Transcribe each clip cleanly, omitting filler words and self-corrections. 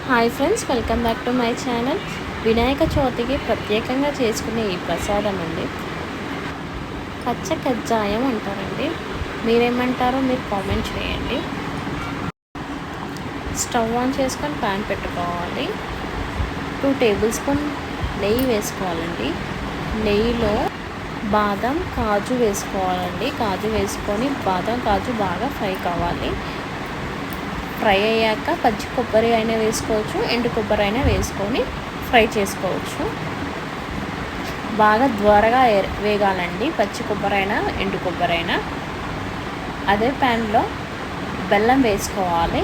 Hi friends, welcome back to my channel. Vinayaka చవితికి ప్రత్యేకంగా చేసుకునే ఈ ప్రసాదం అండి పచ్చ కజ్జాయం అంటారండి. మీరేమంటారో మీరు కామెంట్ చేయండి. స్టవ్ ఆన్ చేసుకొని ప్యాన్ పెట్టుకోవాలి. 2 టేబుల్ స్పూన్ నెయ్యి వేసుకోవాలండి. నెయ్యిలో బాదం కాజు వేసుకోవాలండి. కాజు వేసుకొని బాదం కాజు బాగా ఫ్రై కావాలి. ఫ్రై అయ్యాక పచ్చి కొబ్బరి అయినా వేసుకోవచ్చు, ఎండు కొబ్బరి అయినా వేసుకొని ఫ్రై చేసుకోవచ్చు. బాగా త్వరగా వేగాలండి పచ్చి కొబ్బరి అయినా ఎండు కొబ్బరి అయినా. అదే ప్యాన్లో బెల్లం వేసుకోవాలి.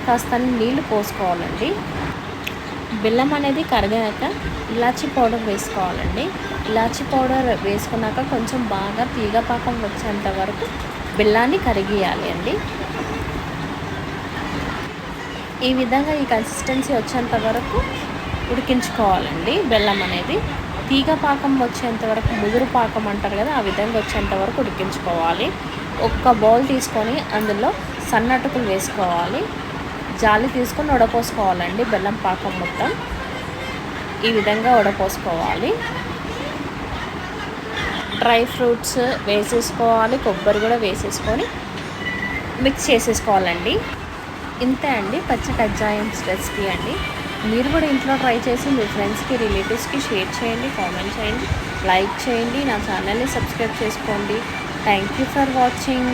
కాస్త నీళ్ళు పోసుకోవాలండి. బెల్లం అనేది కరిగాక ఇలాచీ పౌడర్ వేసుకోవాలండి. ఇలాచీ పౌడర్ వేసుకున్నాక కొంచెం బాగా తీగ పాకం వచ్చేంత వరకు బెల్లాన్ని కరిగియాలి అండి. ఈ విధంగా ఈ కన్సిస్టెన్సీ వచ్చేంత వరకు ఉడికించుకోవాలండి. బెల్లం అనేది తీగ పాకం వచ్చేంత వరకు, ముదురు పాకం అంటారు కదా, ఆ విధంగా వచ్చేంత వరకు ఉడికించుకోవాలి. ఒక్క బౌల్ తీసుకొని అందులో సన్నటుకులు వేసుకోవాలి. జాలి తీసుకొని వడపోసుకోవాలండి. బెల్లం పాకం మొత్తం ఈ విధంగా వడపోసుకోవాలి. డ్రై ఫ్రూట్స్ వేసేసుకోవాలి, కొబ్బరి కూడా వేసేసుకొని మిక్స్ చేసేసుకోవాలండి. ఇంతే అండి పచ్చ కజ్జాయం రెసిపీ అండి. మీరు కూడా ఇంట్లో ట్రై చేసి మీ ఫ్రెండ్స్కి, రిలేటివ్స్కి షేర్ చేయండి, కామెంట్ చేయండి, లైక్ చేయండి, నా ఛానల్ని సబ్స్క్రైబ్ చేసుకోండి. Thank you for watching.